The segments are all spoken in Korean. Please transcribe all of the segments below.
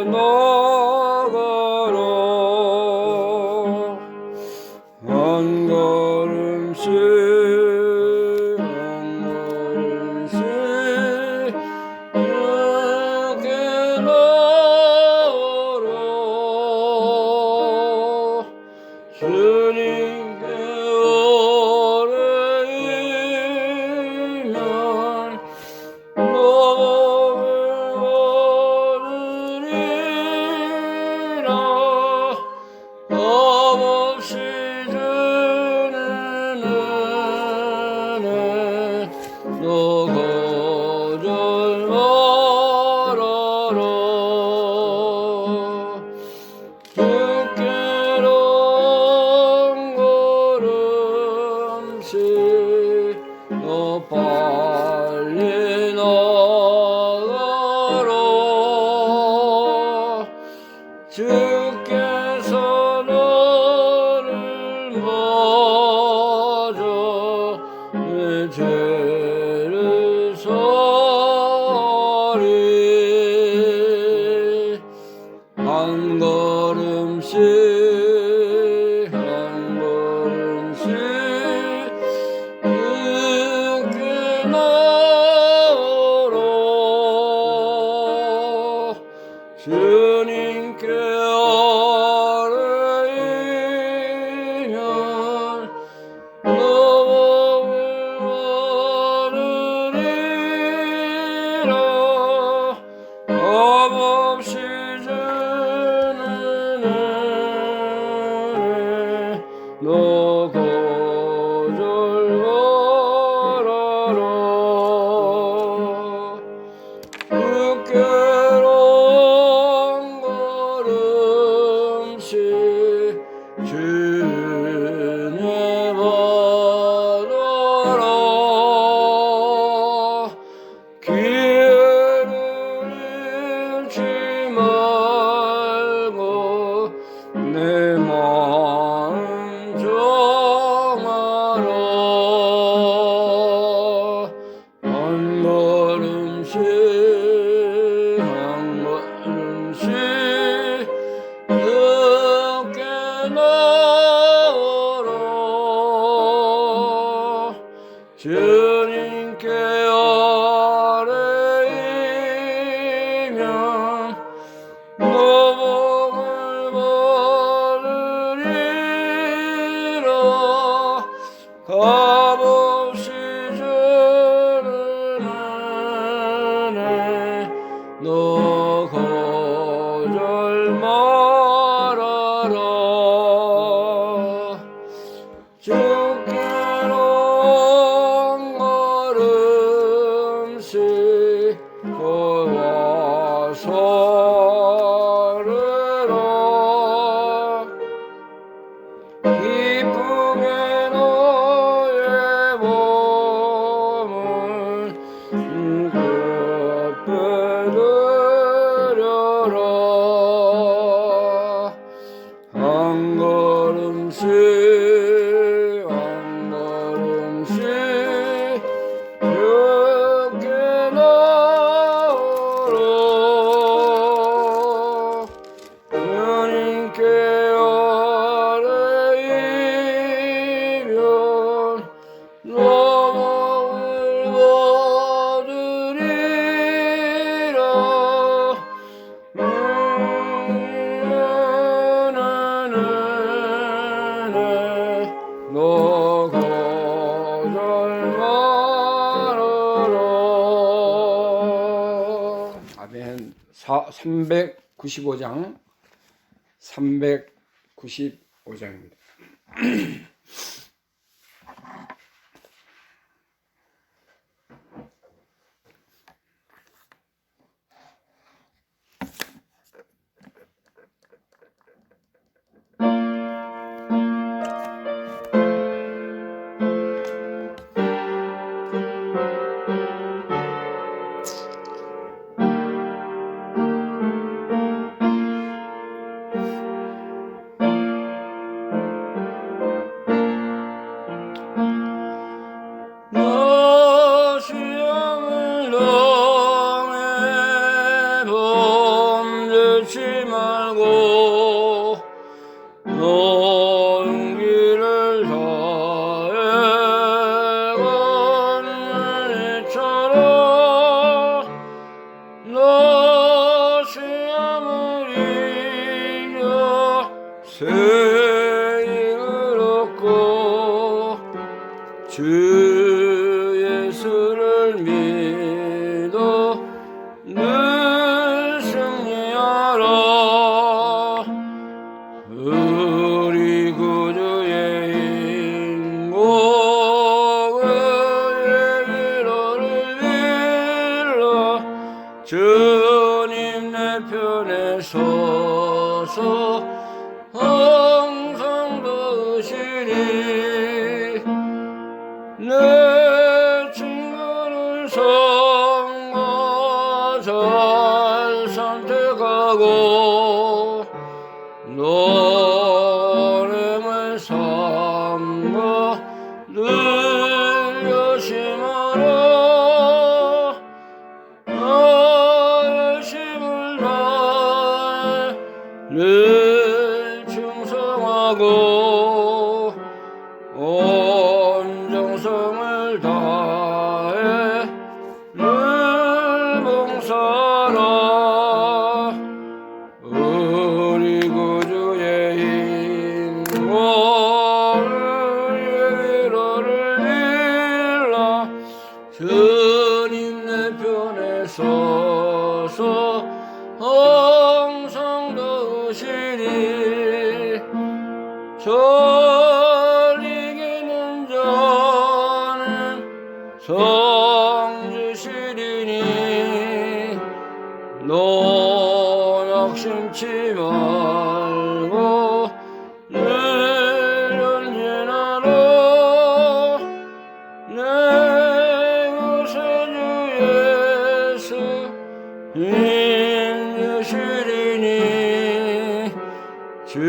나가라 한 걸음씩 한 걸음씩 주께 나가라 주님께 아뢰이면 너를 얻으리라 값없이 주는 은혜 너 거절 말아라 주께로 한 걸음씩 너 빨리 나가라 주께서 너를 맞아 내 죄를 사하리 한 걸음씩 한 걸음씩 주께 나가라 주님께 아뢰이면 너를 얻으리라 값없이 주는 은혜 너 거절 말아라 주께로 한 걸음씩 주님 받아라 기회를 잃지 말고 내 마음 정하라 한 걸음씩 한 걸음씩 주께 나가라 주님께 아뢰이면 너복을 받으리라 값없이 주는 은혜 너 거절 말아라 주께로 한 걸음씩 걸어와서 아뢰라 기쁘게 너의 몸을 그 앞에 드려라 한 걸음씩 한 걸음씩 주께 나가라 주님께 아뢰이면 너복을 받으리라 너 거절 말아라 아멘 395장 395장입니다 생명을 얻고 주 예수를 믿어 늘 승리하라. 우리 구주의 인고의 위로를 빌어 주님 내 편에 서서 항상 도우시리. 내 친구를 성과 잘 선택하고 노래만 삼가 늘 열심하라. 열심을 다해 늘 충성하고 온 정성을 다해 늘 봉사하라. 우리 구주의 인고의 위로를 빌라 주님 내 편에 서서 항상 도우시리. 절 이기는 자는 상 주시리니 낙심치 말고 늘 전진하라. 내 구세주 예수 힘주시리니 주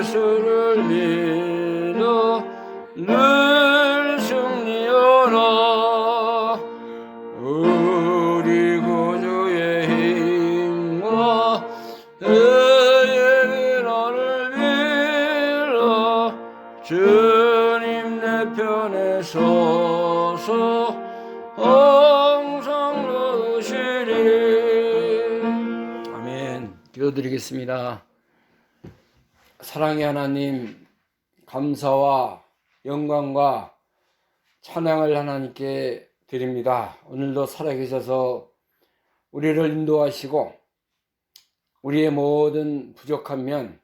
예수를 믿어 늘 승리하라. 우리 구주의 힘과 의의 위로를 빌어 주님 내 편에 서서 항상 도우시리. 아멘. 기도드리겠습니다. 사랑의 하나님, 감사와 영광과 찬양을 하나님께 드립니다. 오늘도 살아계셔서 우리를 인도하시고 우리의 모든 부족한 면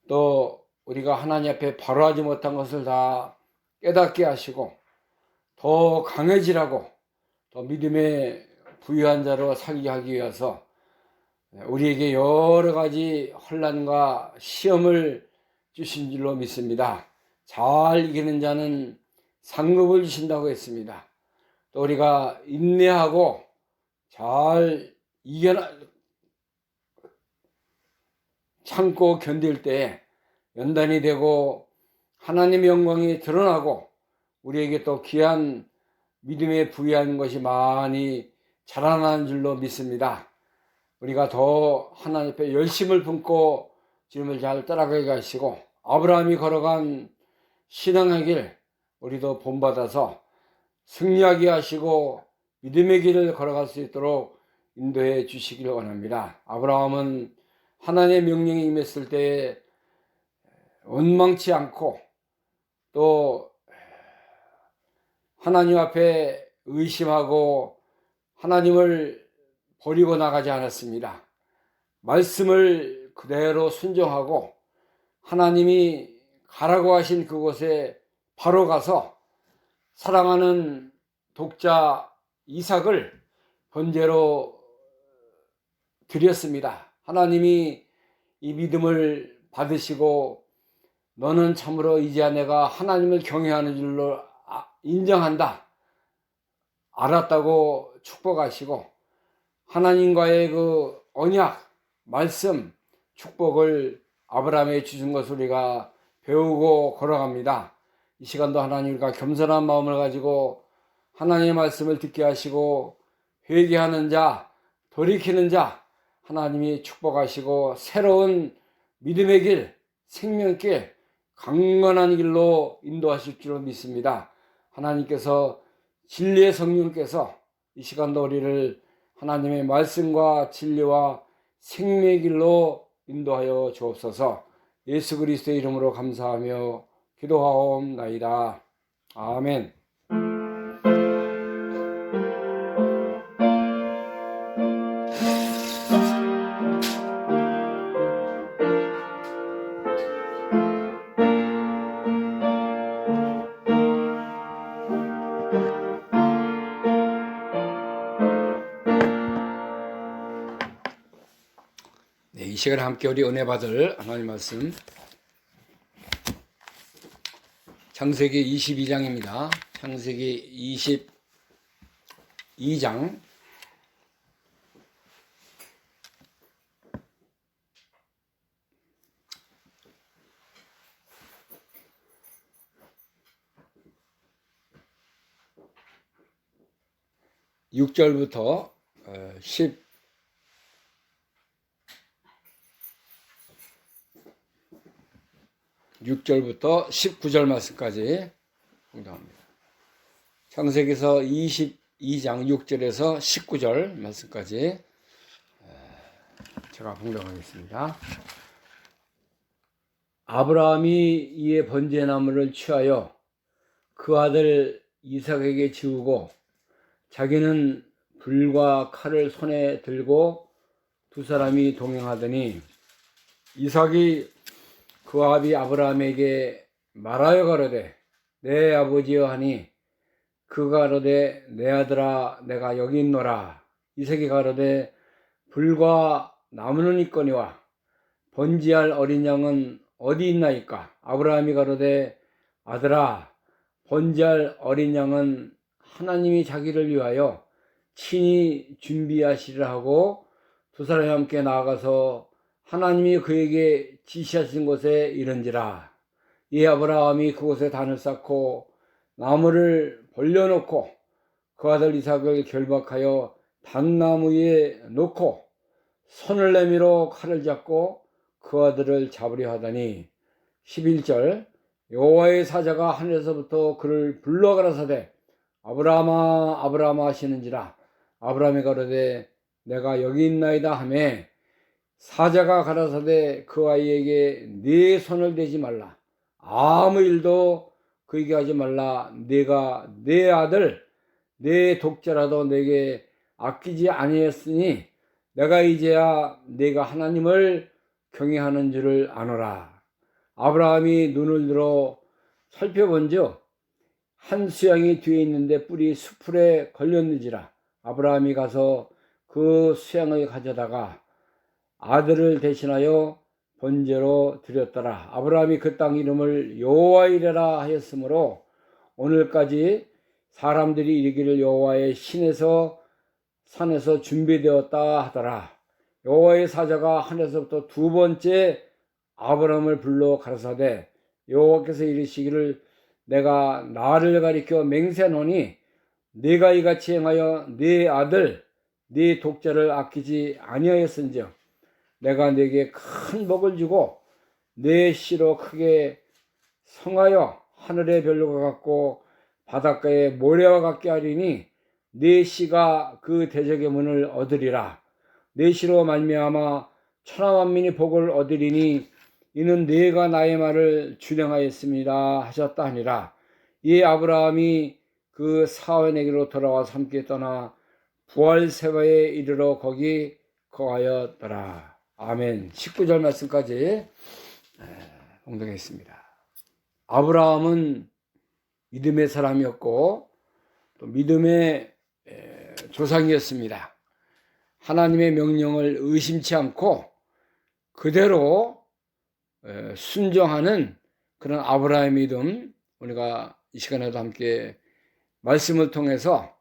또 우리가 하나님 앞에 바로 하지 못한 것을 다 깨닫게 하시고 더 강해지라고 더 믿음의 부유한 자로 살게 하기 위해서 우리에게 여러 가지 혼란과 시험을 주신 줄로 믿습니다. 잘 이기는 자는 상급을 주신다고 했습니다. 또 우리가 인내하고 잘 참고 견딜 때에 연단이 되고 하나님의 영광이 드러나고 우리에게 또 귀한 믿음의 부유한 것이 많이 자라나는 줄로 믿습니다. 우리가 더 하나님 앞에 열심을 품고 주님을 잘 따라가게 하시고 아브라함이 걸어간 신앙의 길 우리도 본받아서 승리하게 하시고 믿음의 길을 걸어갈 수 있도록 인도해 주시길 원합니다. 아브라함은 하나님의 명령이 임했을 때에 원망치 않고 또 하나님 앞에 의심하고 하나님을 버리고 나가지 않았습니다. 말씀을 그대로 순종하고 하나님이 가라고 하신 그곳에 바로 가서 사랑하는 독자 이삭을 번제로 드렸습니다. 하나님이 이 믿음을 받으시고 너는 참으로 이제야 내가 하나님을 경외하는 줄로 인정한다, 알았다고 축복하시고 하나님과의 그 언약, 말씀, 축복을 아브라함에 주신 것을 우리가 배우고 걸어갑니다. 이 시간도 하나님과 겸손한 마음을 가지고 하나님의 말씀을 듣게 하시고 회개하는 자, 돌이키는 자 하나님이 축복하시고 새로운 믿음의 길, 생명길, 강건한 길로 인도하실 줄로 믿습니다. 하나님께서 진리의 성령께서 이 시간도 우리를 하나님의 말씀과 진리와 생명의 길로 인도하여 주옵소서. 예수 그리스도의 이름으로 감사하며 기도하옵나이다. 아멘. 네, 이 시간에 함께 우리 은혜 받을 하나님 말씀 창세기 22장입니다. 창세기 22장 6절부터 6절부터 19절 말씀까지 공독합니다. 창세기서 22장 6절에서 19절 말씀까지 제가 공독하겠습니다. 아브라함이 이에 번제나무를 취하여 그 아들 이삭에게 지우고 자기는 불과 칼을 손에 들고 두 사람이 동행하더니 이삭이 그 아비 아브라함에게 말하여 가로되 내 아버지여 하니 그가 가로되 내 아들아 내가 여기 있노라. 이삭이 가로되 불과 나무는 있거니와 번제할 어린 양은 어디 있나이까. 아브라함이 가로되 아들아 번제할 어린 양은 하나님이 자기를 위하여 친히 준비하시리라 하고 두 사람이 함께 나아가서 하나님이 그에게 지시하신 곳에 이른지라. 이 아브라함이 그곳에 단을 쌓고 나무를 벌려놓고 그 아들 이삭을 결박하여 단나무 위에 놓고 손을 내밀어 칼을 잡고 그 아들을 잡으려 하더니 11절 여호와의 사자가 하늘에서부터 그를 불러 가라사대 아브라함아 아브라함아 하시는지라. 아브라함이 가로되 내가 여기 있나이다 하매 사자가 가라사대 그 아이에게 네 손을 대지 말라. 아무 일도 그에게 하지 말라. 내가 내 아들 내 독자라도 내게 아끼지 아니했으니 내가 이제야 내가 하나님을 경외하는 줄을 아노라. 아브라함이 눈을 들어 살펴본즉 한 수양이 뒤에 있는데 뿔이 수풀에 걸렸는지라. 아브라함이 가서 그 수양을 가져다가 아들을 대신하여 번제로 드렸더라. 아브라함이 그 땅 이름을 여호와이레라 하였으므로 오늘까지 사람들이 이르기를 여호와의 산에서 준비되었다 하더라. 여호와의 사자가 하늘에서부터 두 번째 아브라함을 불러 가라사대 여호와께서 이르시기를 내가 나를 가리켜 맹세하노니 네가 이같이 행하여 네 아들 네 독자를 아끼지 아니하였은즉 내가 네게 큰 복을 주고 네 씨로 크게 성하여 하늘의 별과 같고 바닷가의 모래와 같게 하리니 네 씨가 그 대적의 문을 얻으리라. 네 씨로 말미암아 천하 만민이 복을 얻으리니 이는 네가 나의 말을 준행하였습니다 하셨다 하니라. 이에 아브라함이 그 사원에게로 돌아와서 함께 떠나 부알세바에 이르러 거기 거하였더라. 아멘. 19절 말씀까지 봉독했습니다. 아브라함은 믿음의 사람이었고 또 믿음의 조상이었습니다. 하나님의 명령을 의심치 않고 그대로 순종하는 그런 아브라함의 믿음, 우리가 이 시간에도 함께 말씀을 통해서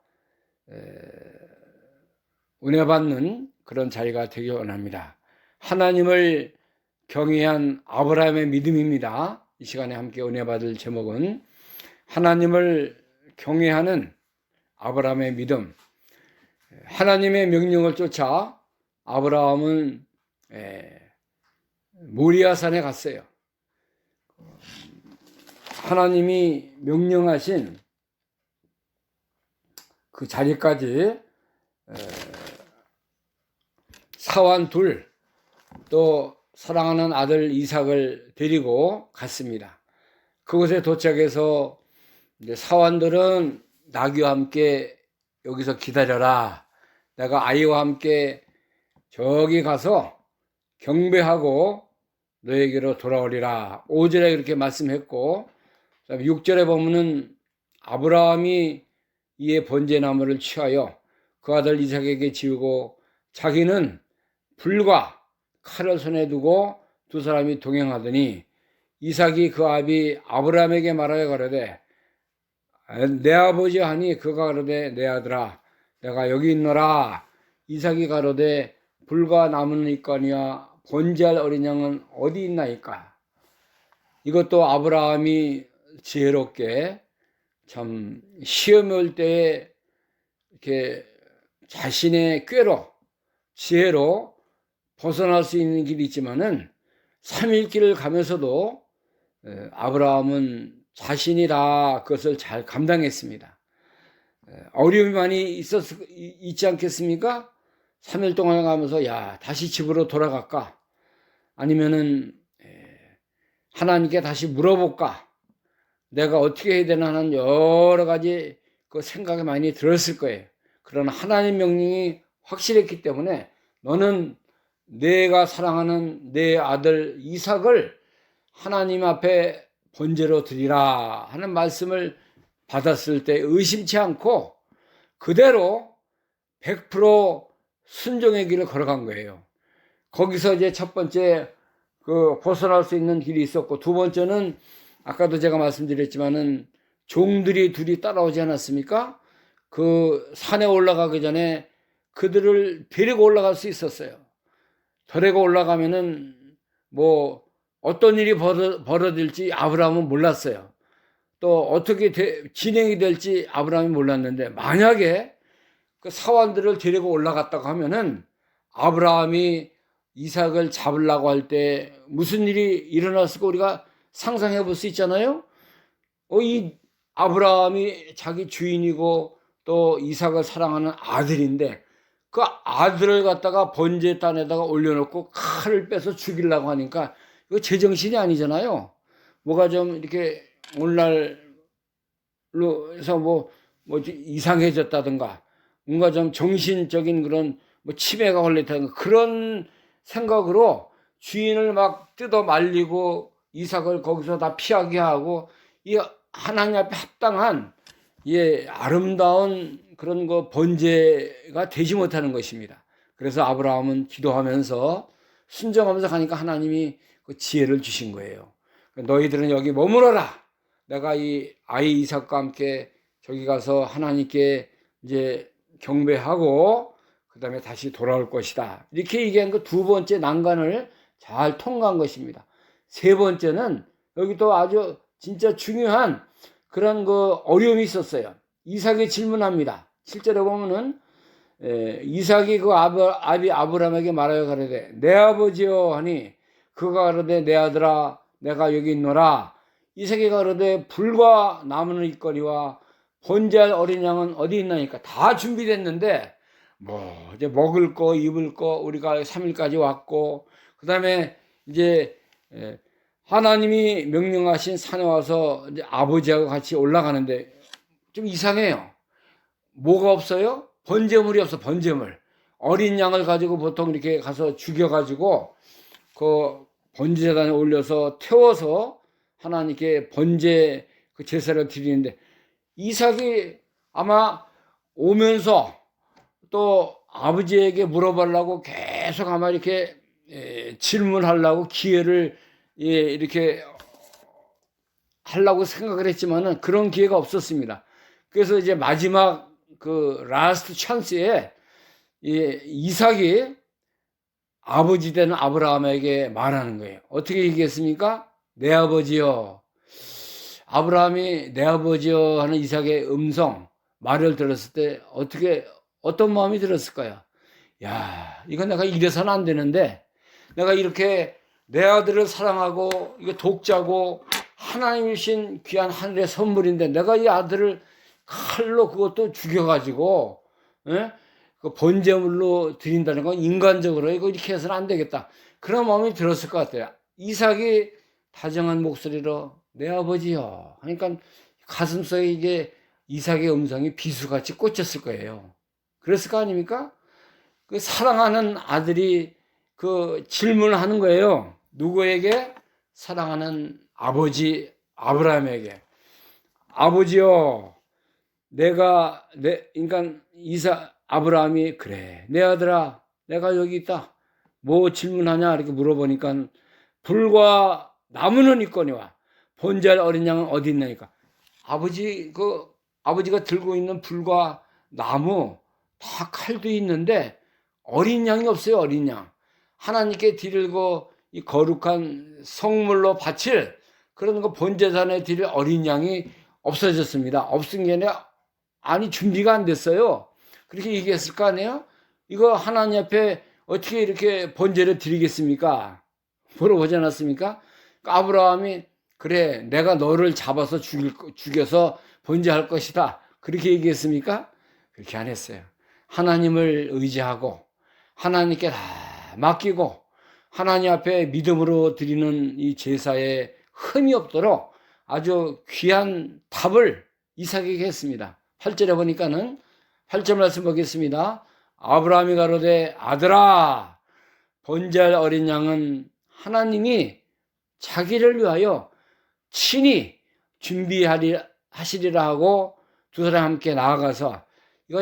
은혜 받는 그런 자리가 되기 원합니다. 하나님을 경외한 아브라함의 믿음입니다. 이 시간에 함께 은혜 받을 제목은 하나님을 경외하는 아브라함의 믿음. 하나님의 명령을 쫓아 아브라함은 모리아산에 갔어요. 하나님이 명령하신 그 자리까지 사환 둘, 또 사랑하는 아들 이삭을 데리고 갔습니다. 그곳에 도착해서 이제 사환들은 나귀와 함께 여기서 기다려라. 내가 아이와 함께 저기 가서 경배하고 너에게로 돌아오리라. 5절에 그렇게 말씀했고, 6절에 보면은 아브라함이 이에 번제나무를 취하여 그 아들 이삭에게 지우고 자기는 불과 칼을 손에 두고 두 사람이 동행하더니 이삭이 그 아비 아브라함에게 말하여 가로되 내 아버지 하니 그가 가로되 내 아들아 내가 여기 있노라. 이삭이 가로되 불과 나무는 있거니와 번제할 어린 양은 어디 있나이까. 이것도 아브라함이 지혜롭게 참 시험이 올 때에 이렇게 자신의 꾀로 지혜로 벗어날 수 있는 길이 있지만은 3일 길을 가면서도 아브라함은 자신이 다 그것을 잘 감당했습니다. 어려움이 많이 있지 않겠습니까? 3일 동안 가면서 야 다시 집으로 돌아갈까? 아니면은 하나님께 다시 물어볼까? 내가 어떻게 해야 되나 하는 여러 가지 그 생각이 많이 들었을 거예요. 그러나 하나님 명령이 확실했기 때문에 너는 내가 사랑하는 내 아들 이삭을 하나님 앞에 번제로 드리라 하는 말씀을 받았을 때 의심치 않고 그대로 100% 순종의 길을 걸어간 거예요. 거기서 이제 첫 번째 그 벗어날 수 있는 길이 있었고, 두 번째는 아까도 제가 말씀드렸지만은 종들이 둘이 따라오지 않았습니까? 그 산에 올라가기 전에 그들을 데리고 올라갈 수 있었어요. 데리고 올라가면은 뭐 어떤 일이 벌어질지 아브라함은 몰랐어요. 또 어떻게 진행이 될지 아브라함이 몰랐는데 만약에 그 사환들을 데리고 올라갔다고 하면은 아브라함이 이삭을 잡으려고 할 때 무슨 일이 일어났을까 우리가 상상해 볼 수 있잖아요. 이 아브라함이 자기 주인이고 또 이삭을 사랑하는 아들인데 그 아들을 갖다가 번제단에다가 올려놓고 칼을 빼서 죽이려고 하니까 이거 제정신이 아니잖아요. 뭐가 좀 이렇게 오늘날로 해서 뭐 이상해졌다든가 뭔가 좀 정신적인 그런 뭐 치매가 걸렸다든가 그런 생각으로 주인을 막 뜯어 말리고 이삭을 거기서 다 피하게 하고 이 하나님 앞에 합당한 아름다운 그런 거 번제가 되지 못하는 것입니다. 그래서 아브라함은 기도하면서 순종하면서 가니까 하나님이 그 지혜를 주신 거예요. 너희들은 여기 머물러라. 내가 이 아이 이삭과 함께 저기 가서 하나님께 이제 경배하고 그 다음에 다시 돌아올 것이다. 이렇게 얘기한 그 두 번째 난관을 잘 통과한 것입니다. 세 번째는 여기 또 아주 진짜 중요한 그런 그 어려움이 있었어요. 이삭이 질문합니다. 실제로 보면은 이삭이 그 아비 아브라함에게 말하여 가로되 내 아버지여 하니 그가 가로되 내 아들아 내가 여기 있노라. 이삭이 가로되 불과 나무는 있거니와 번제할 어린 양은 어디 있나니까. 다 준비됐는데 뭐 이제 먹을 거 입을 거 우리가 3일까지 왔고 그 다음에 이제 하나님이 명령하신 산에 와서 이제 아버지하고 같이 올라가는데 좀 이상해요. 뭐가 없어요? 번제물이 없어. 번제물. 어린 양을 가지고 보통 이렇게 가서 죽여가지고 그 번제단에 올려서 태워서 하나님께 번제 그 제사를 드리는데 이삭이 아마 오면서 또 아버지에게 물어보려고 계속 아마 이렇게 질문하려고 기회를 이렇게 하려고 생각을 했지만은 그런 기회가 없었습니다. 그래서 이제 마지막 그 라스트 찬스에 이삭이 아버지 되는 아브라함에게 말하는 거예요. 어떻게 얘기했습니까? 내 아버지여. 아브라함이 내 아버지여 하는 이삭의 음성 말을 들었을 때 어떤 마음이 들었을까요? 야, 이건 내가 이래서는 안 되는데 내가 이렇게 내 아들을 사랑하고 이게 독자고 하나님이신 귀한 하늘의 선물인데 내가 이 아들을 칼로 그것도 죽여가지고 그 번제물로 드린다는 건 인간적으로 이거 이렇게 해서는 안 되겠다. 그런 마음이 들었을 것 같아요. 이삭이 다정한 목소리로 내 아버지요. 그러니까 가슴속에 이게 이삭의 음성이 비수같이 꽂혔을 거예요. 그랬을 거 아닙니까? 그 사랑하는 아들이 그 질문을 하는 거예요. 누구에게? 사랑하는 아버지 아브라함에게. 아버지요, 그러니까 아브라함이 그래, 내 아들아, 내가 여기 있다. 뭐 질문하냐? 이렇게 물어보니까 불과 나무는 있거니와 번제할 어린 양은 어디 있나니까. 아버지가 들고 있는 불과 나무 다 칼도 있는데 어린 양이 없어요. 어린 양. 하나님께 드리고 이 거룩한 성물로 바칠 그런 거 번제산에 드릴 어린 양이 없어졌습니다. 없은 게 아니 준비가 안 됐어요. 그렇게 얘기했을 거 아니에요? 이거 하나님 앞에 어떻게 이렇게 번제를 드리겠습니까? 물어보지 않았습니까? 아브라함이 그래, 내가 너를 잡아서 죽여서 번제할 것이다. 그렇게 얘기했습니까? 그렇게 안 했어요. 하나님을 의지하고 하나님께 다 맡기고 하나님 앞에 믿음으로 드리는 이 제사에 흠이 없도록 아주 귀한 답을 이삭에게 했습니다. 8절에 보니까는 8절 말씀 보겠습니다. 아브라함이 가로되 아들아, 번제할 어린 양은 하나님이 자기를 위하여 친히 준비하시리라 하고 두 사람 함께 나아가서 이거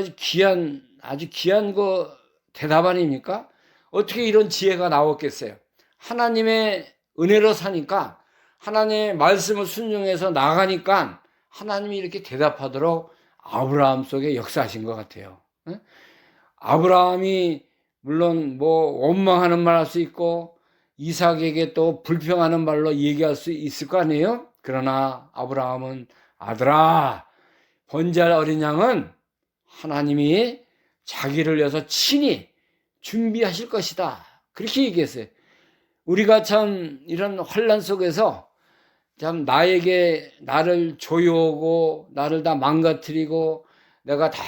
아주 귀한 그 대답 아닙니까? 어떻게 이런 지혜가 나왔겠어요? 하나님의 은혜로 사니까 하나님의 말씀을 순종해서 나가니까 하나님이 이렇게 대답하도록 아브라함 속에 역사하신 것 같아요. 아브라함이 물론 뭐 원망하는 말 할 수 있고 이삭에게 또 불평하는 말로 얘기할 수 있을 거 아니에요? 그러나 아브라함은 아들아, 번제할 어린 양은 하나님이 자기를 위해서 친히 준비하실 것이다. 그렇게 얘기했어요. 우리가 참 이런 환난 속에서 참 나를 조여오고 나를 다 망가뜨리고 내가 다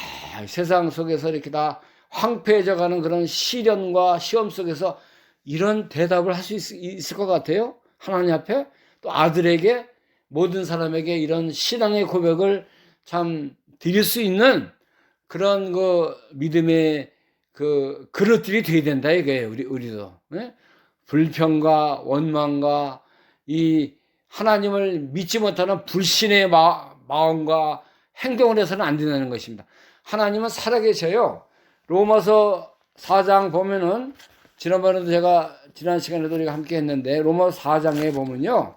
세상 속에서 이렇게 다 황폐해져 가는 그런 시련과 시험 속에서 이런 대답을 할 수 있을 것 같아요. 하나님 앞에 또 아들에게 모든 사람에게 이런 신앙의 고백을 참 드릴 수 있는 그런 그 믿음의 그 그릇들이 돼야 된다 이거예요. 우리도 네? 불평과 원망과 이 하나님을 믿지 못하는 불신의 마음과 행동을 해서는 안 된다는 것입니다. 하나님은 살아계셔요. 로마서 4장 보면은 지난번에도 제가 지난 시간에도 우리가 함께 했는데 로마서 4장에 보면요,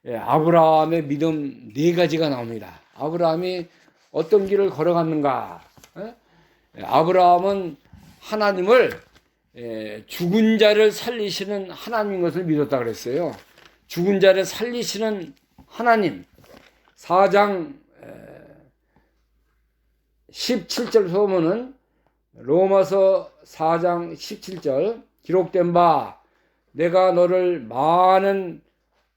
아브라함의 믿음 4가지가 나옵니다. 아브라함이 어떤 길을 걸어갔는가? 아브라함은 하나님을 죽은 자를 살리시는 하나님인 것을 믿었다 그랬어요. 죽은 자를 살리시는 하나님. 4장 17절 보면은 로마서 4장 17절 기록된 바 내가 너를 많은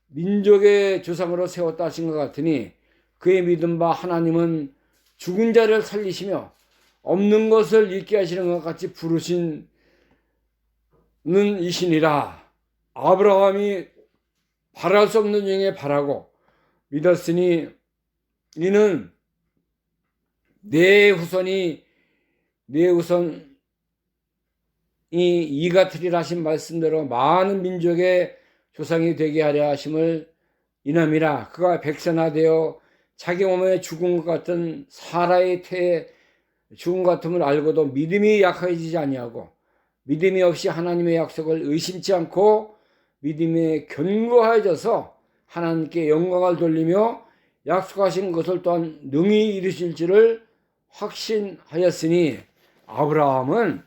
민족의 조상으로 세웠다 하신 것 같으니 그의 믿은 바 하나님은 죽은 자를 살리시며 없는 것을 있게 하시는 것 같이 부르시는 이시니라. 아브라함이 바랄 수 없는 중에 바라고 믿었으니 이는 내 후손이 이 같으리라 하신 말씀대로 많은 민족의 조상이 되게 하려 하심을 이남이라. 그가 백선화되어 자기 몸에 죽은 것 같은 사라의 태에 죽은 것 같음을 알고도 믿음이 약해지지 아니하고 믿음이 없이 하나님의 약속을 의심치 않고 믿음에 견고해져서 하나님께 영광을 돌리며 약속하신 것을 또한 능히 이루실 줄을 확신하였으니. 아브라함은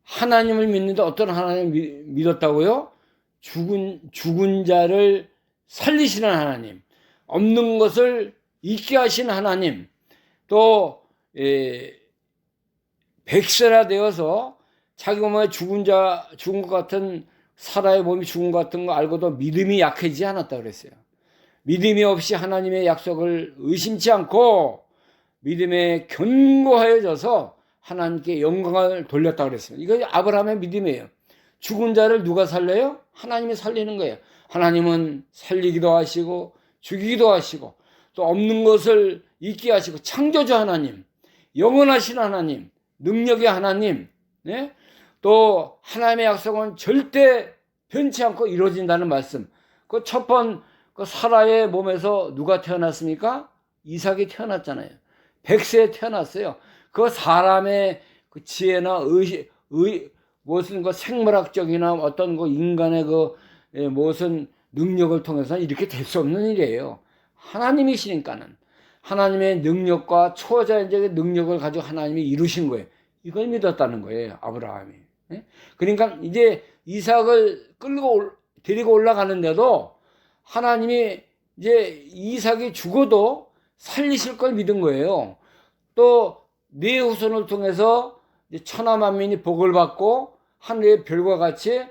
하나님을 믿는데 어떤 하나님을 믿었다고요? 죽은 자를 살리시는 하나님, 없는 것을 있게 하신 하나님, 또 백세라되어서 자기 몸에 죽은 것 같은 사라의 몸이 죽은 것 같은 거 알고도 믿음이 약해지지 않았다 그랬어요. 믿음이 없이 하나님의 약속을 의심치 않고 믿음에 견고하여져서 하나님께 영광을 돌렸다 그랬습니다. 이거 아브라함의 믿음이에요. 죽은 자를 누가 살려요? 하나님이 살리는 거예요. 하나님은 살리기도 하시고 죽이기도 하시고 또 없는 것을 있게 하시고 창조주 하나님, 영원하신 하나님, 능력의 하나님, 네? 또 하나님의 약속은 절대 변치 않고 이루어진다는 말씀. 그 첫 번 그 사라의 몸에서 누가 태어났습니까? 이삭이 태어났잖아요. 100세에 태어났어요. 그 사람의 그 지혜나 무슨 그 생물학적이나 어떤 그 인간의 그 무슨 능력을 통해서는 이렇게 될 수 없는 일이에요. 하나님이시니까는 하나님의 능력과 초자연적인 능력을 가지고 하나님이 이루신 거예요. 이걸 믿었다는 거예요, 아브라함이. 그러니까 이제 이삭을 데리고 올라가는데도 하나님이 이제 이삭이 죽어도 살리실 걸 믿은 거예요. 또 네 후손을 통해서 천하만민이 복을 받고 하늘의 별과 같이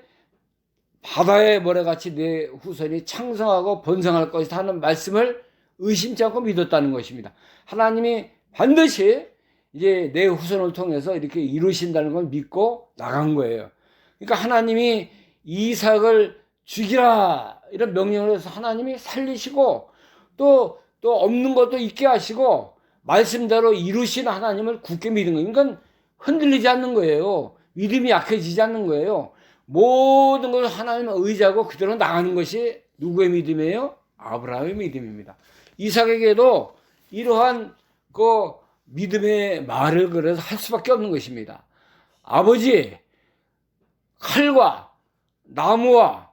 바다의 모래같이 네 후손이 창성하고 번성할 것이다 하는 말씀을 의심치 않고 믿었다는 것입니다. 하나님이 반드시 이제 내 후손을 통해서 이렇게 이루신다는 걸 믿고 나간 거예요. 그러니까 하나님이 이삭을 죽이라 이런 명령을 해서 하나님이 살리시고 또 없는 것도 있게 하시고 말씀대로 이루신 하나님을 굳게 믿는 거예요. 그러니까 흔들리지 않는 거예요. 믿음이 약해지지 않는 거예요. 모든 것을 하나님을 의지하고 그대로 나가는 것이 누구의 믿음이에요? 아브라함의 믿음입니다. 이삭에게도 이러한 그 믿음의 말을 그래서 할 수밖에 없는 것입니다. 아버지, 칼과 나무와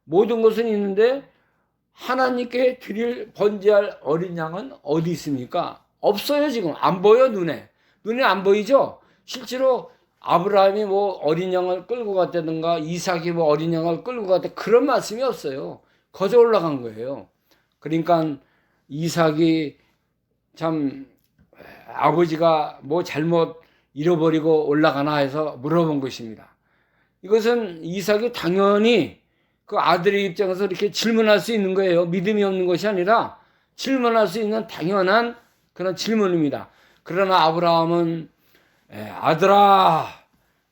모든 것은 있는데 하나님께 드릴 번제할 어린 양은 어디 있습니까? 없어요. 지금 안 보여. 눈에 안 보이죠. 실제로 아브라함이 뭐 어린 양을 끌고 갔다든가 이삭이 뭐 어린 양을 끌고 갔다 그런 말씀이 없어요. 거저 올라간 거예요. 그러니까 이삭이 참 아버지가 뭐 잘못 잃어버리고 올라가나 해서 물어본 것입니다. 이것은 이삭이 당연히 그 아들의 입장에서 이렇게 질문할 수 있는 거예요. 믿음이 없는 것이 아니라 질문할 수 있는 당연한 그런 질문입니다. 그러나 아브라함은 아들아,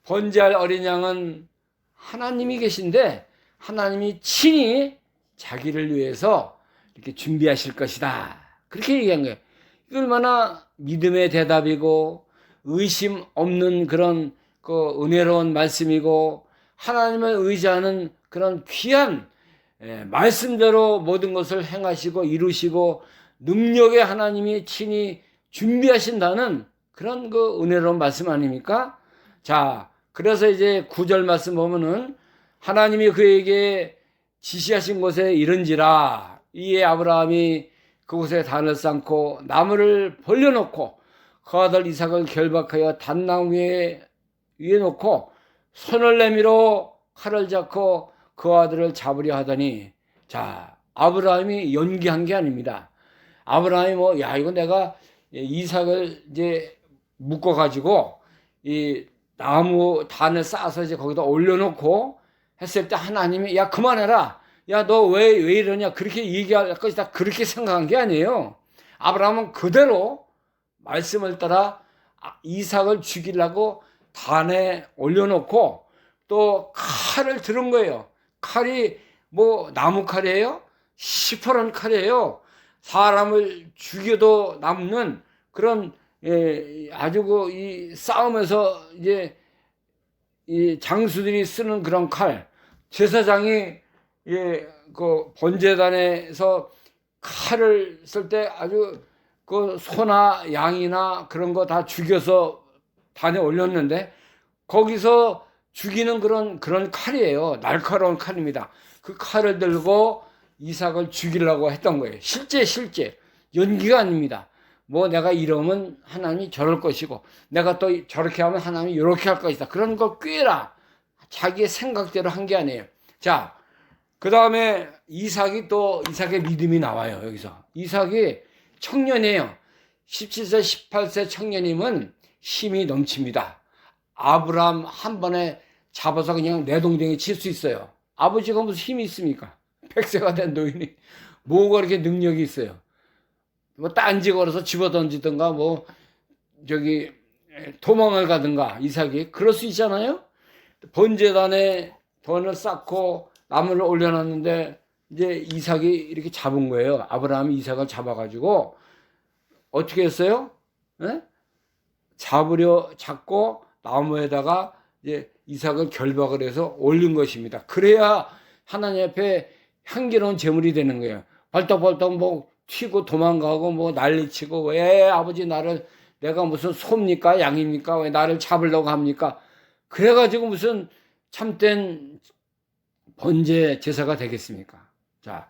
번제할 어린 양은 하나님이 계신데 하나님이 친히 자기를 위해서 이렇게 준비하실 것이다. 그렇게 얘기한 거예요. 이거 얼마나 믿음의 대답이고 의심 없는 그런 그 은혜로운 말씀이고 하나님을 의지하는 그런 귀한 말씀대로 모든 것을 행하시고 이루시고 능력의 하나님이 친히 준비하신다는 그런 그 은혜로운 말씀 아닙니까? 자, 그래서 이제 9절 말씀 보면은 하나님이 그에게 지시하신 곳에 이른지라 이에 아브라함이 그곳에 단을 쌓고 나무를 벌려놓고 그 아들 이삭을 결박하여 단나무 위에 놓고 손을 내밀어 칼을 잡고 그 아들을 잡으려 하더니 자, 아브라함이 연기한 게 아닙니다. 아브라함이 뭐 야 이거 내가 이삭을 이제 묶어 가지고 이 나무 단을 쌓아서 이제 거기다 올려놓고 했을 때 하나님이 야 그만해라, 야 너 왜 이러냐 그렇게 얘기할 것이다 그렇게 생각한 게 아니에요. 아브라함은 그대로 말씀을 따라 이삭을 죽이려고 단에 올려놓고 또 칼을 들은 거예요. 칼이 뭐 나무 칼이에요? 시퍼런 칼이에요. 사람을 죽여도 남는 그런 아주 그 이 싸움에서 이제 이 장수들이 쓰는 그런 칼. 제사장이 그 번제단에서 칼을 쓸 때 아주 그 소나 양이나 그런 거 다 죽여서 단에 올렸는데 거기서 죽이는 그런 칼이에요. 날카로운 칼입니다. 그 칼을 들고 이삭을 죽이려고 했던 거예요. 실제 연기가 아닙니다. 뭐 내가 이러면 하나님이 저럴 것이고 내가 또 저렇게 하면 하나님이 이렇게 할 것이다. 그런 걸 꾀라. 자기의 생각대로 한 게 아니에요. 자, 그 다음에 이삭의 믿음이 나와요. 여기서 이삭이 청년이에요. 17세 18세 청년이면 힘이 넘칩니다. 아브라함 한 번에 잡아서 그냥 내동댕이 칠 수 있어요. 아버지가 무슨 힘이 있습니까? 100세가 된 노인이 뭐가 그렇게 능력이 있어요? 뭐 딴지 걸어서 집어던지든가 뭐 저기 도망을 가든가 이삭이 그럴 수 있잖아요. 번제단에 돈을 쌓고 나무를 올려놨는데 이제 이삭이 이렇게 잡은 거예요. 아브라함이 이삭을 잡아가지고 어떻게 했어요? 에? 잡고 나무에다가 이제 이삭을 결박을 해서 올린 것입니다. 그래야 하나님 앞에 향기로운 제물이 되는 거예요. 벌떡벌떡 뭐 튀고 도망가고 뭐 난리치고 왜 아버지 내가 무슨 소입니까 양입니까 왜 나를 잡으려고 합니까? 그래가지고 무슨 참된 번제 제사가 되겠습니까? 자,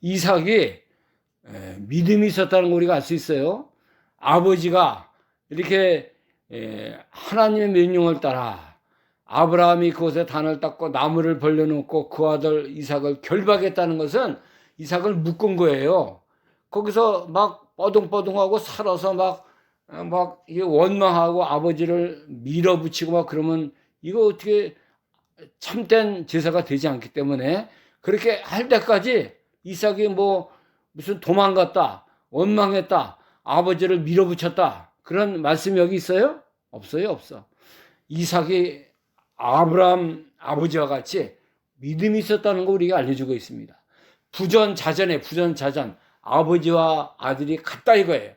이삭이 믿음이 있었다는 거 우리가 알 수 있어요. 아버지가 이렇게 하나님의 명령을 따라 아브라함이 그곳에 단을 닦고 나무를 벌려놓고 그 아들 이삭을 결박했다는 것은 이삭을 묶은 거예요. 거기서 막 뻐둥뻐둥하고 살아서 막 원망하고 아버지를 밀어붙이고 막 그러면 이거 어떻게 참된 제사가 되지 않기 때문에 그렇게 할 때까지 이삭이 뭐 무슨 도망갔다, 원망했다, 아버지를 밀어붙였다 그런 말씀이 여기 있어요? 없어요, 없어. 이삭이 아브라함 아버지와 같이 믿음이 있었다는 거 우리가 알려주고 있습니다. 부전자전 아버지와 아들이 같다 이거예요.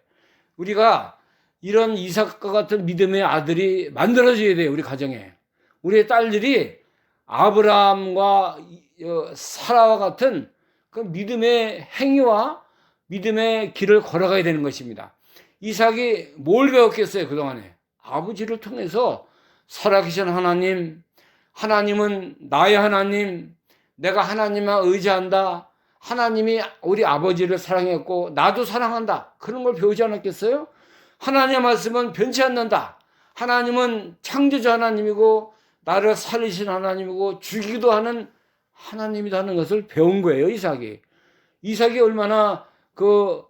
우리가 이런 이삭과 같은 믿음의 아들이 만들어져야 돼요. 우리 가정에. 우리의 딸들이 아브라함과 사라와 같은 그 믿음의 행위와 믿음의 길을 걸어가야 되는 것입니다. 이삭이 뭘 배웠겠어요 그동안에? 아버지를 통해서 살아계신 하나님, 하나님은 나의 하나님, 내가 하나님만 의지한다, 하나님이 우리 아버지를 사랑했고 나도 사랑한다, 그런 걸 배우지 않았겠어요? 하나님의 말씀은 변치 않는다, 하나님은 창조주 하나님이고 나를 살리신 하나님이고 죽이기도 하는 하나님이라는 것을 배운 거예요. 이삭이 얼마나 그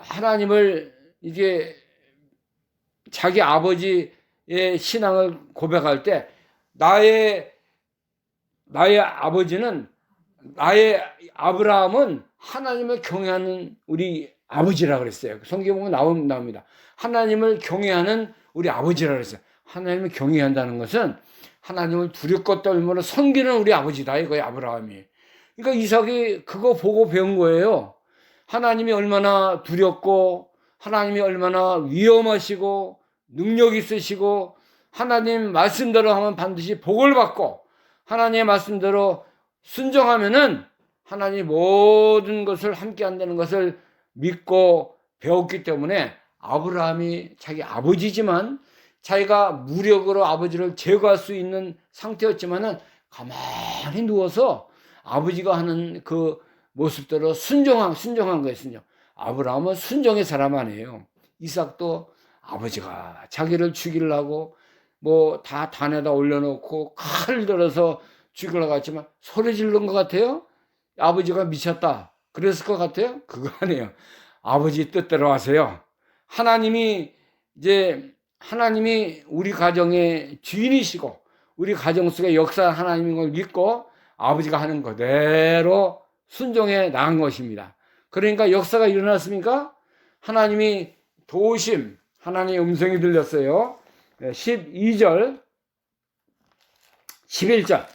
하나님을 이제 자기 아버지의 신앙을 고백할 때 나의 아버지는 나의 아브라함은 하나님을 경외하는 우리 아버지라 그랬어요. 성경 보면 나옵니다. 하나님을 경외하는 우리 아버지라 그랬어요. 하나님을 경외한다는 것은 하나님을 두렵고 떨므로 섬기는 우리 아버지다 이거예요. 아브라함이. 그러니까 이삭이 그거 보고 배운 거예요. 하나님이 얼마나 두렵고 하나님이 얼마나 위험하시고 능력 있으시고 하나님 말씀대로 하면 반드시 복을 받고 하나님의 말씀대로 순종하면은 하나님 모든 것을 함께 한다는 것을 믿고 배웠기 때문에 아브라함이 자기 아버지지만 자기가 무력으로 아버지를 제거할 수 있는 상태였지만은 가만히 누워서 아버지가 하는 그 모습대로 순종한 거였어요. 아브라함은 순종의 사람 아니에요. 이삭도 아버지가 자기를 죽이려고 뭐 다 단에다 올려놓고 칼을 들어서 죽이려고 했지만 소리 지른 것 같아요? 아버지가 미쳤다 그랬을 것 같아요? 그거 아니에요. 아버지 뜻대로 하세요. 하나님이 우리 가정의 주인이시고 우리 가정 속에 역사한 하나님인 걸 믿고 아버지가 하는 그대로 순종해 나간 것입니다. 그러니까 역사가 일어났습니까? 하나님이 도우심, 하나님의 음성이 들렸어요. 12절, 11절.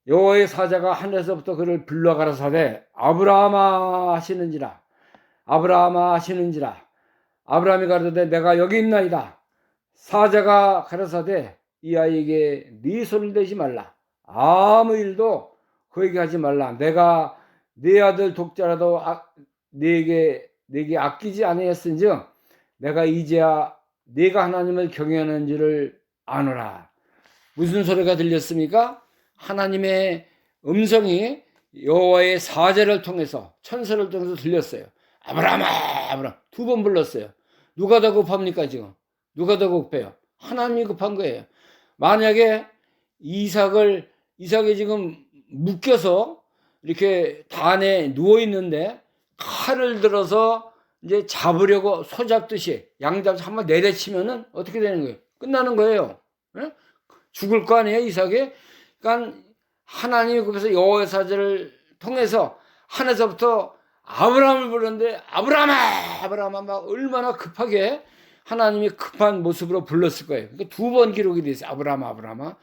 여호와의 사자가 하늘에서부터 그를 불러 가라사대 아브라함아 하시는지라. 아브라함이 가로되 내가 여기 있나이다. 사자가 가라사대 이 아이에게 네 손을 대지 말라. 아무 일도 그에게 하지 말라. 내가 네 아들 독자라도 네게 아끼지 아니했은즉 내가 이제야 네가 하나님을 경외하는지를 아노라. 무슨 소리가 들렸습니까? 하나님의 음성이 여호와의 사자를 통해서 천사를 통해서 들렸어요. 아브라함 두 번 불렀어요. 누가 더 급합니까 지금? 누가 더 급해요? 하나님이 급한 거예요. 만약에 이삭이 지금 묶여서 이렇게 단에 누워 있는데 칼을 들어서 이제 잡으려고 소 잡듯이 양잡듯이 한번 내려치면은 어떻게 되는 거예요? 끝나는 거예요. 네? 죽을 거 아니에요, 이삭이? 그러니까 하나님이 그래서 여호와의 사자를 통해서 하늘에서부터 아브라함을 불렀는데 아브라함아 아브라함아 막 얼마나 급하게 하나님이 급한 모습으로 불렀을 거예요. 그러니까 2번 기록이 돼 있어요. 아브라함아 아브라함아.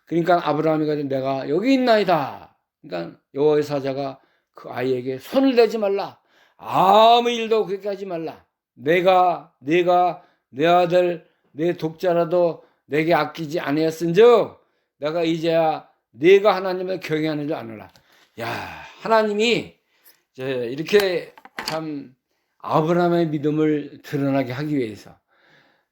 그러니까 아브라함이 가지고 내가 여기 있나이다. 그러니까 여호와의 사자가 그 아이에게 손을 대지 말라. 아무 일도 그렇게 하지 말라. 내가 내 아들 내 독자라도 내게 아끼지 아니었은즉 내가 이제야 네가 하나님을 경외하는 줄 아노라. 야, 하나님이 이제 이렇게 참 아브라함의 믿음을 드러나게 하기 위해서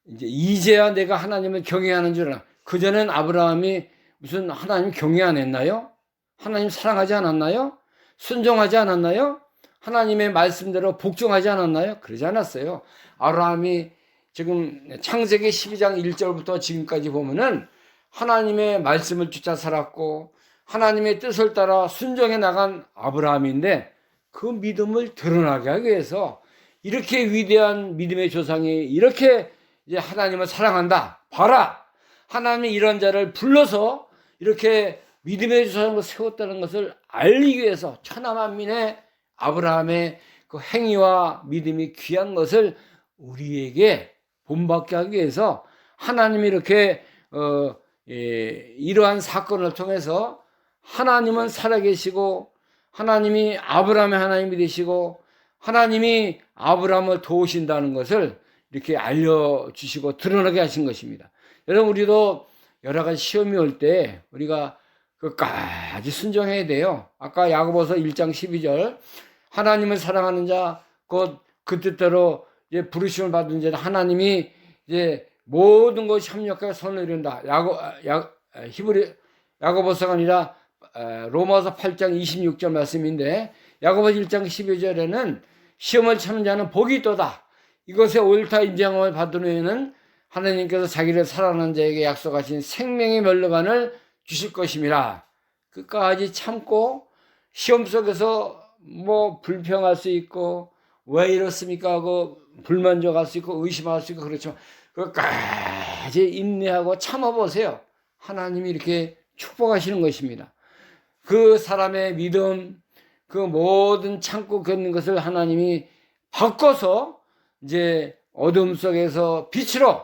이제야 내가 하나님을 경외하는 줄 알아. 그전엔 아브라함이 무슨 하나님 경외 안 했나요? 하나님 사랑하지 않았나요? 순종하지 않았나요? 하나님의 말씀대로 복종하지 않았나요? 그러지 않았어요. 아브라함이 지금 창세기 12장 1절부터 지금까지 보면은 하나님의 말씀을 쫓아 살았고 하나님의 뜻을 따라 순종해 나간 아브라함인데 그 믿음을 드러나게 하기 위해서 이렇게 위대한 믿음의 조상이 이렇게 이제 하나님을 사랑한다. 봐라. 하나님이 이런 자를 불러서 이렇게 믿음의 조상으로 세웠다는 것을 알리기 위해서 천하만민의 아브라함의 그 행위와 믿음이 귀한 것을 우리에게 본받게 하기 위해서 하나님이 이렇게 이러한 사건을 통해서 하나님은 살아계시고 하나님이 아브라함의 하나님이 되시고 하나님이 아브라함을 도우신다는 것을 이렇게 알려주시고 드러나게 하신 것입니다. 여러분 우리도 여러 가지 시험이 올 때 우리가 끝까지 순종해야 돼요. 아까 야고보서 1장 12절 하나님을 사랑하는 자 곧 그 뜻대로 이제 부르심을 받은 자 하나님이 이제 모든 것이 협력하여 선을 이룬다. 야고보서가 아니라 로마서 8장 26절 말씀인데 야고보서 1장 12절에는 시험을 참는 자는 복이 있도다. 이것에 옳다 인정함을 받은 후에는 하나님께서 자기를 사랑하는 자에게 약속하신 생명의 멸류관을 주실 것임이라. 끝까지 참고 시험 속에서 뭐 불평할 수 있고 왜 이렇습니까 하고 불만족할 수 있고 의심할 수 있고 그렇지만 끝까지 인내하고 참아보세요. 하나님이 이렇게 축복하시는 것입니다. 그 사람의 믿음, 그 모든 참고 겪는 것을 하나님이 바꿔서 이제 어둠 속에서 빛으로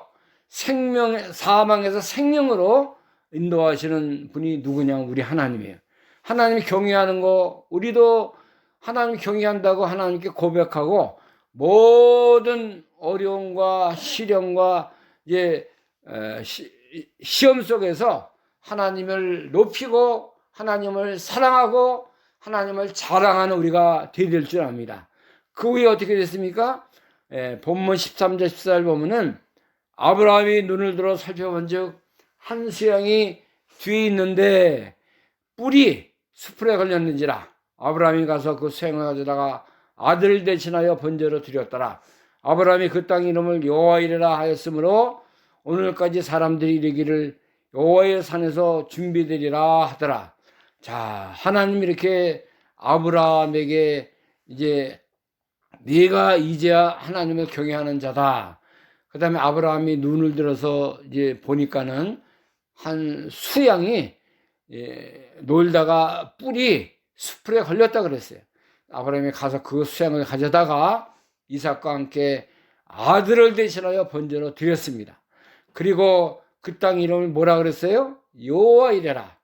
사망에서 생명으로 인도하시는 분이 누구냐? 우리 하나님이에요. 하나님이 경외하는 거 우리도 하나님 경외한다고 하나님께 고백하고 모든 어려움과 시련과 이제 시험 속에서 하나님을 높이고 하나님을 사랑하고 하나님을 자랑하는 우리가 되어야 될 줄 압니다. 그 후에 어떻게 됐습니까? 본문 13절 14절 보면은 아브라함이 눈을 들어 살펴본즉 한 수양이 뒤에 있는데 뿔이 수풀에 걸렸는지라 아브라함이 가서 그 수양을 가져다가 아들을 대신하여 번제로 드렸더라. 아브라함이 그 땅 이름을 여호와이레라 하였으므로 오늘까지 사람들이 이르기를 여호와의 산에서 준비되리라 하더라. 자, 하나님이 이렇게 아브라함에게 이제 네가 이제야 하나님을 경외하는 자다. 그 다음에 아브라함이 눈을 들어서 이제 보니까는 한 수양이 놀다가 뿔이 수풀에 걸렸다 그랬어요. 아브라함이 가서 그 수양을 가져다가 이삭과 함께 아들을 대신하여 번제로 드렸습니다. 그리고 그 땅 이름을 뭐라 그랬어요? 여호와이레라.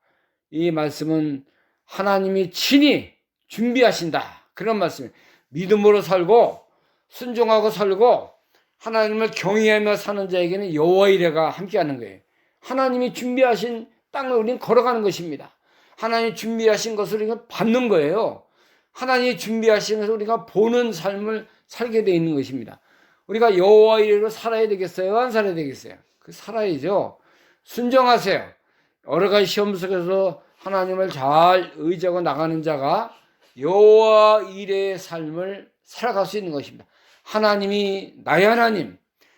이 말씀은 하나님이 친히 준비하신다. 그런 말씀이에요. 믿음으로 살고 순종하고 살고 하나님을 경외하며 사는 자에게는 여호와이레가 함께하는 거예요. 하나님이 준비하신 땅을 우리는 걸어가는 것입니다. 하나님이 준비하신 것을 우리가 받는 거예요. 하나님이 준비하신 것을 우리가 보는 삶을 살게 되어 있는 것입니다. 우리가 여호와이레로 살아야 되겠어요? 안 살아야 되겠어요? 그 살아야죠. 순종하세요. 여러 가지 시험 속에서 하나님을 잘 의지하고 나가는 자가 여호와 이레의 삶을 살아갈 수 있는 것입니다. 하나님이 나의 하나님,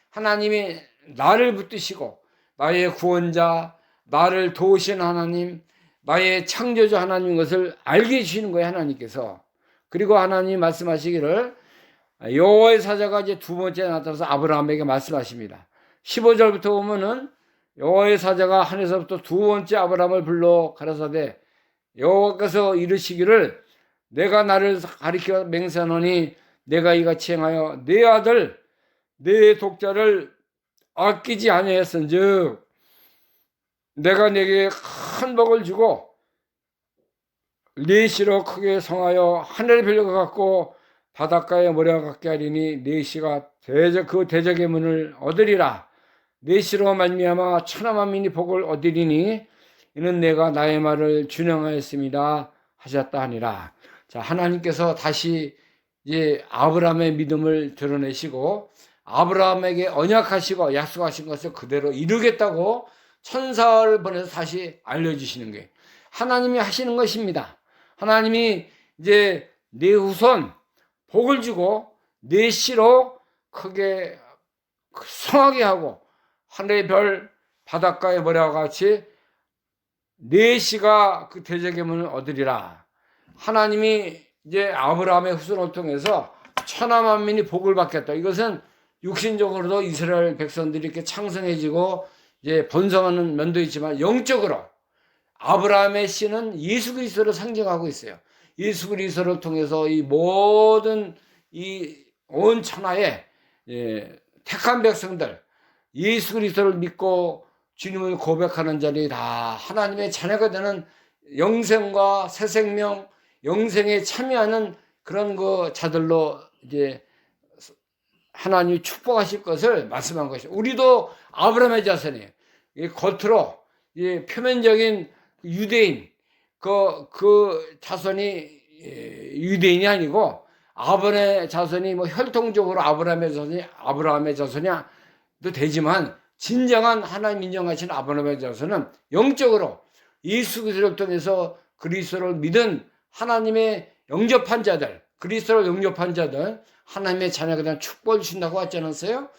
하나님이 나를 붙드시고 나의 구원자, 나를 도우시는 하나님, 나의 창조주 하나님인 것을 알게 해주시는 거예요. 하나님께서. 그리고 하나님이 말씀하시기를 여호와의 사자가 이제 두 번째 나타나서 아브라함에게 말씀하십니다. 15절부터 보면은 여호와의 사자가 하늘에서부터 두 번째 아브라함을 불러 가라사대 여호와께서 이르시기를 내가 나를 가리켜 맹세하노니 내가 이같이 행하여 내 아들 내 독자를 아끼지 아니하였은즉 내가 내게 큰 복을 주고 네 씨로 크게 성하여 하늘의 별과 같고 바닷가의 모래와 같게 하리니 네 씨가 그 대적의 문을 얻으리라. 네 씨로 말미암아 천하만민이 복을 얻으리니 이는 내가 나의 말을 준행하였습니다 하셨다 하니라. 자, 하나님께서 다시 이제 아브라함의 믿음을 드러내시고 아브라함에게 언약하시고 약속하신 것을 그대로 이루겠다고 천사를 보내서 다시 알려주시는 거예요. 하나님이 하시는 것입니다. 하나님이 이제 네 후손 복을 주고 네 씨로 크게 성하게 하고 하늘의 별 바닷가의 모래와 같이 네 씨가 그 대적의 문을 얻으리라. 하나님이 이제 아브라함의 후손을 통해서 천하만민이 복을 받겠다. 이것은 육신적으로도 이스라엘 백성들이 이렇게 창성해지고 이제 번성하는 면도 있지만 영적으로 아브라함의 씨는 예수 그리스도를 상징하고 있어요. 예수 그리스도를 통해서 이 모든 이 온 천하에 택한 백성들 예수 그리스도를 믿고 주님을 고백하는 자들이 다 하나님의 자녀가 되는 영생과 새 생명, 영생에 참여하는 그런 그 자들로 이제 하나님이 축복하실 것을 말씀한 것이죠. 우리도 아브라함의 자손이에요. 겉으로 표면적인 유대인 그 자손이 유대인이 아니고 아브라함의 자손이 뭐 혈통적으로 아브라함의 자손이도 되지만 진정한 하나님 인정하신 아브라함의 자손은 영적으로 예수 그리스도를 통해서 그리스도를 믿은 하나님의 영접한 자들, 그리스도를 영접한 자들, 하나님의 자녀가 된 축복을 주신다고 하지 않았어요?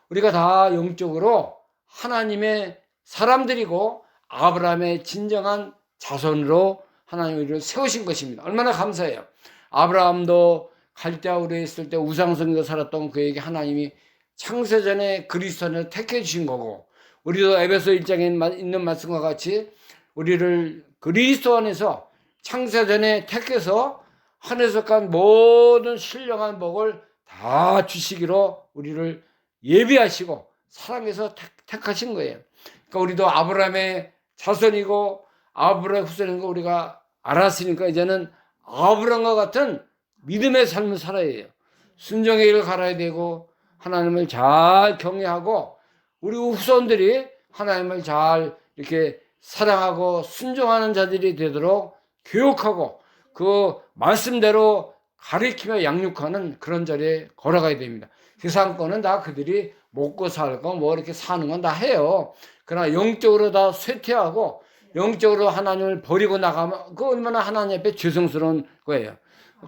우리가 다 영적으로 하나님의 사람들이고 아브라함의 진정한 자손으로 하나님이 우리를 세우신 것입니다. 얼마나 감사해요. 아브라함도 갈대아 우르에 있을 때 우상숭배로 살았던 그에게 하나님이 창세전에 그리스도를 택해 주신 거고, 우리도 에베소 1장에 있는 말씀과 같이 우리를 그리스도 안에서 창세전에 택해서 하늘에서 간 모든 신령한 복을 다 주시기로 우리를 예비하시고 사랑해서 택하신 거예요. 그러니까 우리도 아브라함의 자손이고 아브라함의 후손인 거 우리가 알았으니까 이제는 아브라함과 같은 믿음의 삶을 살아야 해요. 순종의 길을 갈아야 되고 하나님을 잘 경외하고 우리 후손들이 하나님을 잘 이렇게 사랑하고 순종하는 자들이 되도록 교육하고 그 말씀대로 가르치며 양육하는 그런 자리에 걸어가야 됩니다. 세상 거는 다 그들이 먹고 살고 뭐 이렇게 사는 건 다 해요. 그러나 영적으로 다 쇠퇴하고 영적으로 하나님을 버리고 나가면 그 얼마나 하나님 앞에 죄송스러운 거예요.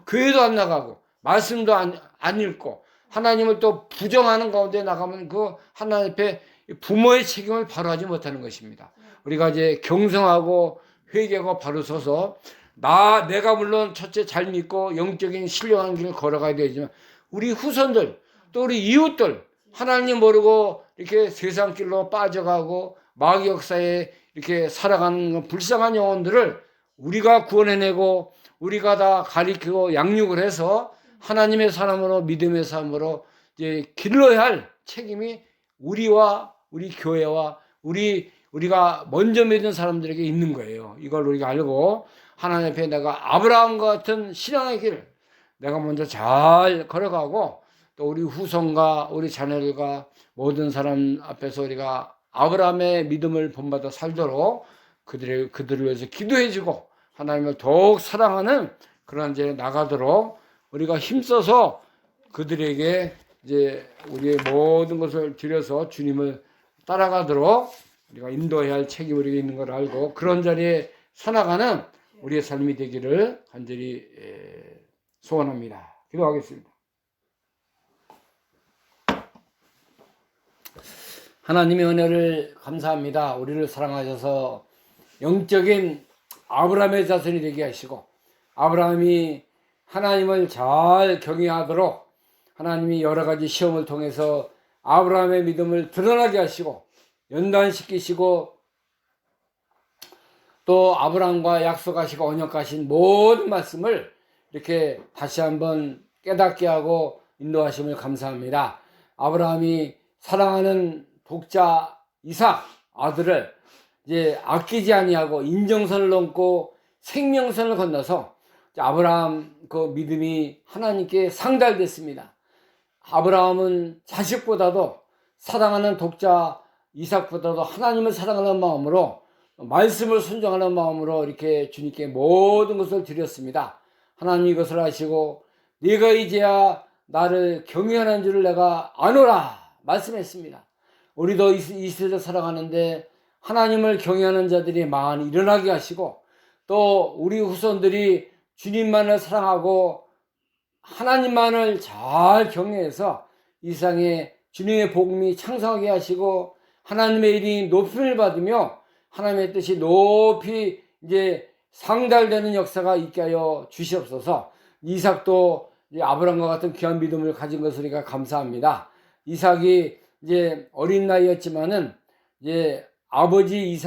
교회도 안 나가고 말씀도 안 읽고 하나님을 또 부정하는 가운데 나가면 그 하나님 앞에 부모의 책임을 바로 하지 못하는 것입니다. 우리가 이제 경성하고 회개하고 바로 서서 내가 물론 첫째 잘 믿고 영적인 신령한 길을 걸어가야 되지만 우리 후손들 또 우리 이웃들 하나님 모르고 이렇게 세상 길로 빠져가고 마귀 역사에 이렇게 살아가는 불쌍한 영혼들을 우리가 구원해내고 우리가 다 가리키고 양육을 해서 하나님의 사람으로 믿음의 사람으로 이제 길러야 할 책임이 우리와 우리 교회와 우리가 먼저 믿은 사람들에게 있는 거예요. 이걸 우리가 알고 하나님 앞에 내가 아브라함과 같은 신앙의 길 내가 먼저 잘 걸어가고 또 우리 후손과 우리 자녀들과 모든 사람 앞에서 우리가 아브라함의 믿음을 본받아 살도록 그들을 위해서 기도해주고 하나님을 더욱 사랑하는 그런 이제 나가도록 우리가 힘써서 그들에게 이제 우리의 모든 것을 들여서 주님을 따라가도록 우리가 인도해야 할 책임이 우리에게 있는 걸 알고 그런 자리에 서나가는 우리의 삶이 되기를 간절히 소원합니다. 기도하겠습니다. 하나님의 은혜를 감사합니다. 우리를 사랑하셔서 영적인 아브라함의 자손이 되게 하시고 아브라함이 하나님을 잘 경외하도록 하나님이 여러 가지 시험을 통해서 아브라함의 믿음을 드러나게 하시고 연단시키시고 또 아브라함과 약속하시고 언약하신 모든 말씀을 이렇게 다시 한번 깨닫게 하고 인도하심을 감사합니다. 아브라함이 사랑하는 독자 이삭 아들을 이제 아끼지 아니하고 인정선을 넘고 생명선을 건너서 아브라함 그 믿음이 하나님께 상달됐습니다. 아브라함은 자식보다도 사랑하는 독자 이삭보다도 하나님을 사랑하는 마음으로 말씀을 순종하는 마음으로 이렇게 주님께 모든 것을 드렸습니다. 하나님 이것을 아시고 네가 이제야 나를 경외하는 줄을 내가 아노라 말씀했습니다. 우리도 이 세대를 살아가는데 하나님을 경외하는 자들이 많이 일어나게 하시고 또 우리 후손들이 주님만을 사랑하고 하나님만을 잘 경외해서 이 세상에 주님의 복음이 창성하게 하시고 하나님의 일이 높임을 받으며 하나님의 뜻이 높이 이제 상달되는 역사가 있게 하여 주시옵소서. 이삭도 아브라함과 같은 귀한 믿음을 가진 것을 우리가 감사합니다. 이삭이 이제 어린 나이였지만은 이제 아버지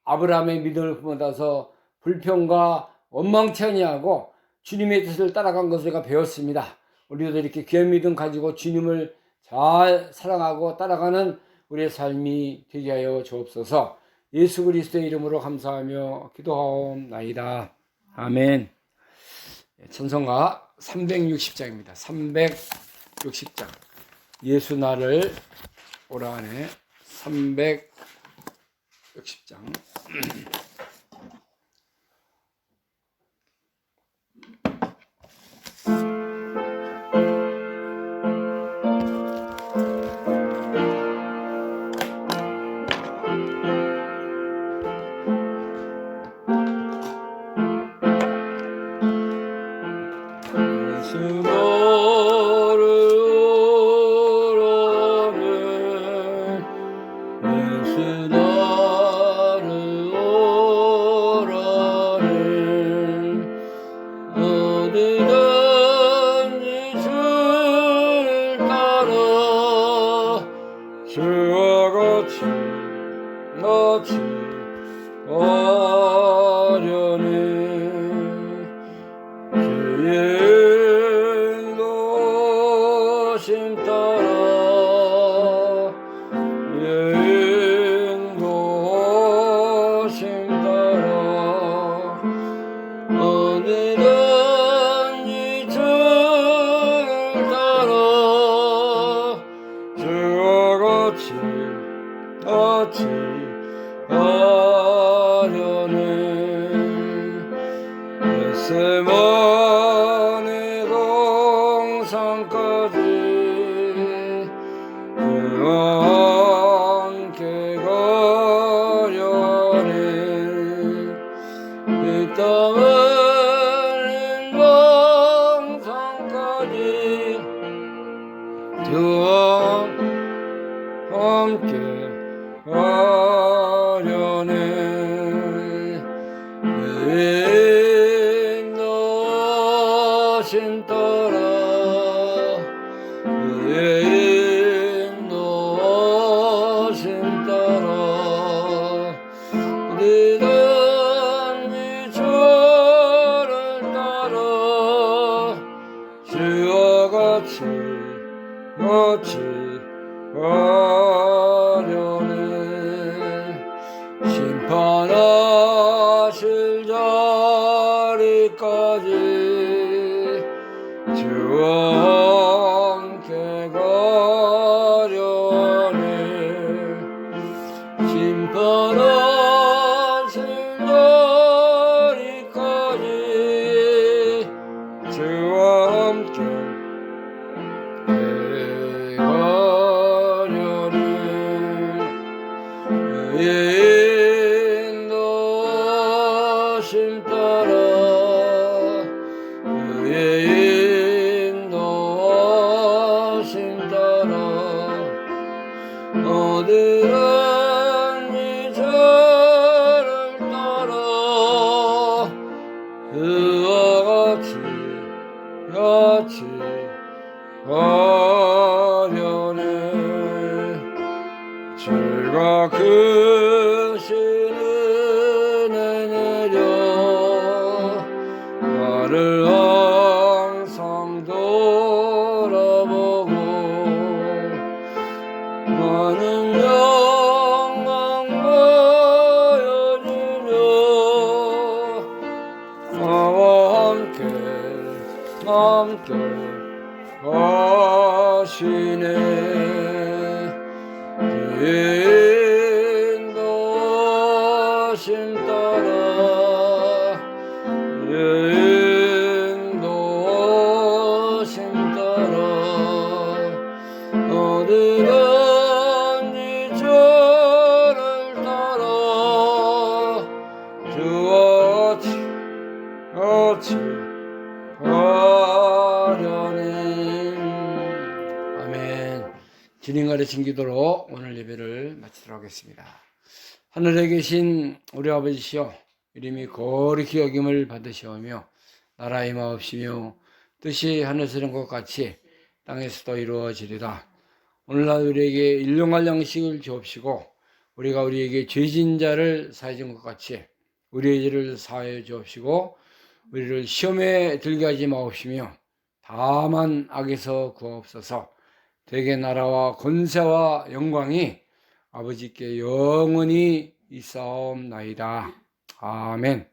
아브라함의 믿음을 품어서 불평과 원망치 아니하고 주님의 뜻을 따라간 것을 우리가 배웠습니다. 우리도 이렇게 귀한 믿음 가지고 주님을 잘 사랑하고 따라가는 우리의 삶이 되게 하여 주옵소서. 예수 그리스도의 이름으로 감사하며 기도하옵나이다. 아멘. 찬송가 360장입니다. 360장. 예수 나를 오라 하네. 360장. 겟세마네 동산까지 함께 가려니 이 땅은 동산까지 주와 함께 가려니 인도하심 따라 인도하심 따라 어디든지 주를 따라 주와 같이 가려니 심판하실 자리까지 주와 함께 가려니 심판하실 자리까지 주와 함께 가려니 인도하심 따라 인도하심 함께 가시네. 인도심 따라 인도심 따라 어디 간지 저를 따라 주 같이 가려네. 아멘. 주님 가르친 기도로 오늘 예배를 마치도록 하겠습니다. 하늘에 계신 우리 아버지시여, 이름이 거룩히 여김을 받으시오며 나라의 마옵시며 뜻이 하늘에서 것 같이 땅에서도 이루어지리라. 오늘날 우리에게 일용할 양식을 주옵시고 우리가 우리에게 죄진 자를 사해 준 것 같이 우리의 죄를 사하여 주옵시고 우리를 시험에 들게 하지 마옵시며 다만 악에서 구하옵소서. 대개 나라와 권세와 영광이 아버지께 영원히 있사옵나이다. 아멘.